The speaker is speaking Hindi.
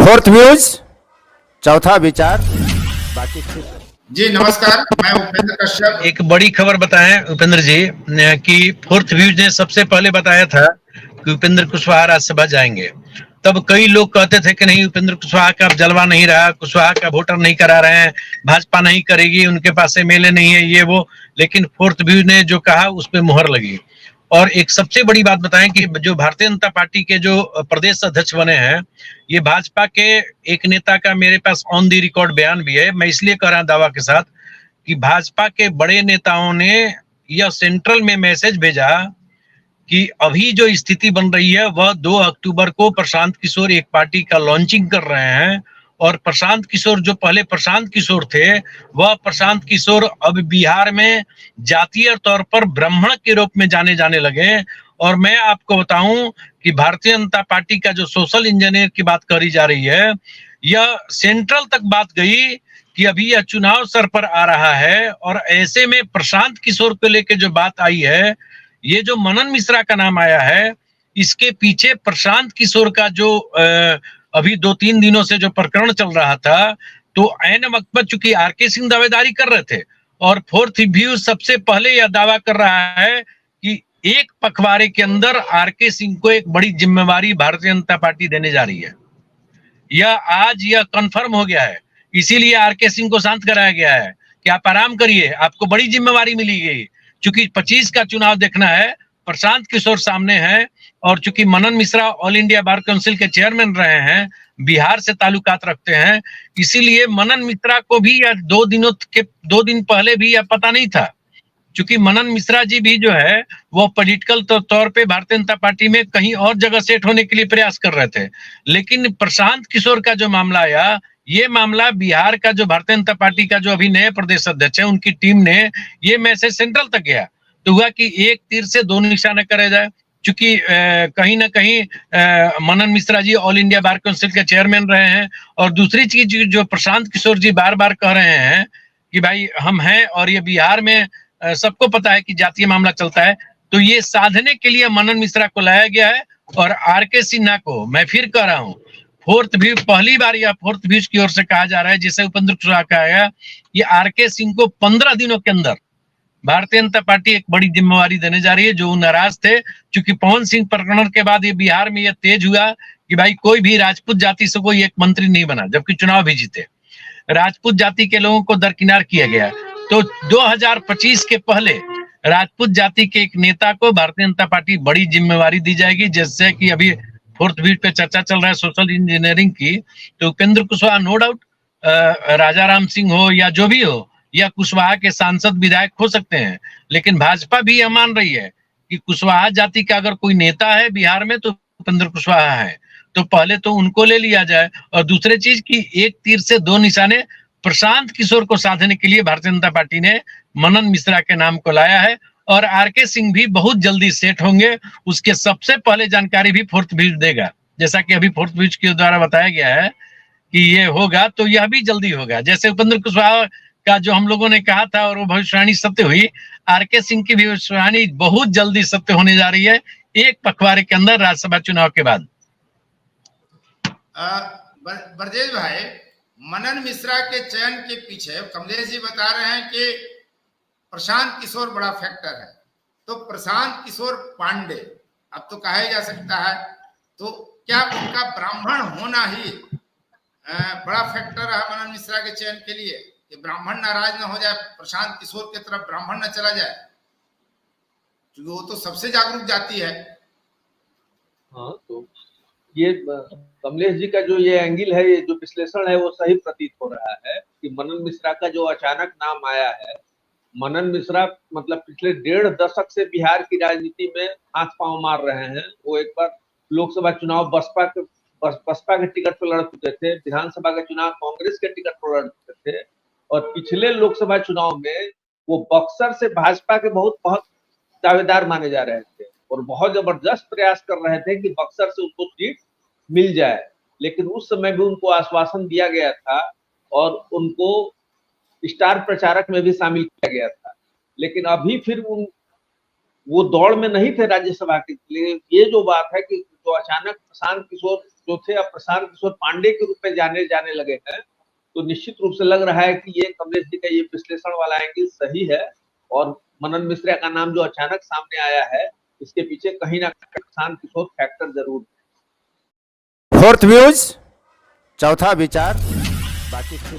फोर्थ व्यूज, चौथा विचार, बाकी जी नमस्कार, मैं उपेंद्र कश्यप। एक बड़ी खबर बताएं उपेंद्र जी कि फोर्थ व्यूज ने सबसे पहले बताया था कि उपेंद्र कुशवाहा राज्यसभा जाएंगे। तब कई लोग कहते थे कि नहीं, उपेंद्र कुशवाहा का जलवा नहीं रहा, कुशवाहा का वोटर नहीं करा रहे हैं, भाजपा नहीं करेगी, उनके पास एमएलए नहीं है, ये वो। लेकिन फोर्थ व्यूज ने जो कहा उस पर मुहर लगी। और एक सबसे बड़ी बात बताएं कि जो भारतीय जनता पार्टी के जो प्रदेश अध्यक्ष बने हैं, ये भाजपा के एक नेता का मेरे पास ऑन द रिकॉर्ड बयान भी है। मैं इसलिए कह रहा हूं दावा के साथ कि भाजपा के बड़े नेताओं ने यह सेंट्रल में मैसेज भेजा कि अभी जो स्थिति बन रही है वह 2 अक्टूबर को प्रशांत किशोर एक पार्टी का लॉन्चिंग कर रहे हैं। और प्रशांत किशोर जो पहले प्रशांत किशोर थे, वह प्रशांत किशोर अब बिहार में जातीय तौर पर ब्राह्मण के रूप में जाने लगे। और मैं आपको बताऊं कि भारतीय जनता पार्टी का जो सोशल इंजीनियर की बात करी जा रही है, यह सेंट्रल तक बात गई कि अभी यह चुनाव सर पर आ रहा है। और ऐसे में प्रशांत किशोर को लेकर जो बात आई है, ये जो मनन मिश्रा का नाम आया है, इसके पीछे प्रशांत किशोर का जो अभी 2-3 दिनों से जो प्रकरण चल रहा था, तो ऐन वक्त पर चूंकि आरके सिंह दावेदारी कर रहे थे और फोर्थ व्यू सबसे पहले यह दावा कर रहा है कि एक पखवाड़े के अंदर आरके सिंह को एक बड़ी जिम्मेवारी भारतीय जनता पार्टी देने जा रही है। यह कंफर्म हो गया है। इसीलिए आरके सिंह को शांत कराया गया है कि आप आराम करिए, आपको बड़ी जिम्मेवारी मिली गई। चूंकि 25 का चुनाव देखना है, प्रशांत किशोर सामने है, और चूंकि Manan Mishra all India bar council के चेयरमैन रहे हैं, बिहार से ताल्लुकात रखते हैं, इसीलिए मनन मिश्रा को भी या 2 दिन पहले भी यह पता नहीं था। चूंकि मनन मिश्रा जी भी जो है वो पॉलिटिकल तौर पे भारतीय जनता पार्टी में कहीं और जगह सेट होने के लिए प्रयास कर रहे थे। लेकिन प्रशांत किशोर का जो मामला आया, ये मामला बिहार का जो भारतीय जनता पार्टी का जो अभी नए प्रदेश अध्यक्ष है, उनकी टीम ने ये मैसेज सेंट्रल तक गया, तो हुआ कि एक तीर से 2 निशाने करे जाए। चूंकि कहीं ना कहीं मनन Mishra ji all India bar council के चेयरमैन रहे हैं, और दूसरी चीज जो प्रशांत किशोर जी बार बार कह रहे हैं कि भाई हम हैं, और ये बिहार में सबको पता है कि जातीय मामला चलता है, तो ये साधने के लिए मनन मिश्रा को लाया गया है। और आरके सिन्हा को मैं फिर कह रहा हूं, फोर्थ व्यू पहली बार या फोर्थ व्यू की ओर से कहा जा रहा है, जैसे उपेंद्र कुशवाहा का आया, ये आरके सिंह को 15 दिनों के अंदर भारतीय जनता पार्टी एक बड़ी जिम्मेवारी देने जा रही है, जो नाराज थे। क्योंकि पवन सिंह प्रकरण के बाद ये बिहार में ये तेज हुआ कि भाई कोई भी राजपूत जाति से कोई एक मंत्री नहीं बना, जबकि चुनाव भी जीते। राजपूत जाति के लोगों को दरकिनार किया गया। तो 2025 के पहले राजपूत जाति के एक नेता को भारतीय जनता पार्टी बड़ी जिम्मेवारी दी जाएगी। जैसे कि अभी फोर्थ व्यूज पे चर्चा चल रहा है सोशल इंजीनियरिंग की, तो उपेंद्र कुशवाहा नो डाउट राजा राम सिंह हो या जो भी हो, या कुशवाहा के सांसद विधायक हो सकते हैं, लेकिन भाजपा भी यह मान रही है कि कुशवाहा जाति का अगर कोई नेता है बिहार में तो उपेंद्र कुशवाहा है। तो पहले तो उनको ले लिया जाए, और दूसरी चीज की एक तीर से 2 निशाने प्रशांत किशोर को साधने के लिए भारतीय जनता पार्टी ने मनन मिश्रा के नाम को लाया है। और आरके सिंह भी बहुत जल्दी सेट होंगे, उसके सबसे पहले जानकारी भी फोर्थ व्यूज देगा। जैसा कि अभी फोर्थ व्यूज के द्वारा बताया गया है कि ये होगा, तो यह भी जल्दी होगा। जैसे उपेंद्र कुशवाहा का जो हम लोगों ने कहा था और वो भविष्यवाणी सत्य हुई, आरके सिंह की भविष्यवाणी बहुत जल्दी सत्य होने जा रही है, एक पखवाड़े के अंदर राज्यसभा चुनाव के बाद। ब्रजेश भाई, मनन मिश्रा के चयन के पीछे कमलेश जी बता रहे हैं कि प्रशांत किशोर बड़ा फैक्टर है। तो प्रशांत किशोर पांडे अब तो कहा जा सकता है, तो क्या उनका ब्राह्मण होना ही बड़ा फैक्टर है मनन मिश्रा के चयन के लिए, कि ब्राह्मण नाराज न हो जाए, प्रशांत किशोर की तरफ ब्राह्मण न चला जाए, क्योंकि वो तो सबसे जागरूक जाति है। हाँ, तो ये कमलेश जी का जो ये एंगल है, ये जो विश्लेषण है, वो सही प्रतीत हो रहा है कि मनन मिश्रा का जो अचानक नाम आया है, मनन मिश्रा मतलब पिछले 1.5 दशक से बिहार की राजनीति में हाथ पांव मार रहे हैं। वो एक बार लोकसभा चुनाव बसपा के टिकट पर लड़ चुके थे, विधानसभा का चुनाव कांग्रेस के टिकट पर लड़ चुके थे, और पिछले लोकसभा चुनाव में वो बक्सर से भाजपा के बहुत दावेदार माने जा रहे थे और बहुत जबरदस्त प्रयास कर रहे थे कि बक्सर से उनको सीट मिल जाए। लेकिन उस समय भी उनको आश्वासन दिया गया था और उनको स्टार प्रचारक में भी शामिल किया गया था। लेकिन अभी फिर वो दौड़ में नहीं थे राज्यसभा के लिए। ये जो बात है कि जो अचानक प्रशांत किशोर जो थे अब प्रशांत किशोर पांडे के रूप में जाने लगे हैं, तो निश्चित रूप से लग रहा है कि ये कमलेश जी का ये विश्लेषण वाला एंगल सही है और मनन मिश्रा का नाम जो अचानक सामने आया है, इसके पीछे कहीं ना कहीं प्रशांत किशोर फैक्टर जरूर है। फोर्थ व्यूज, चौथा विचार, बाकी फिर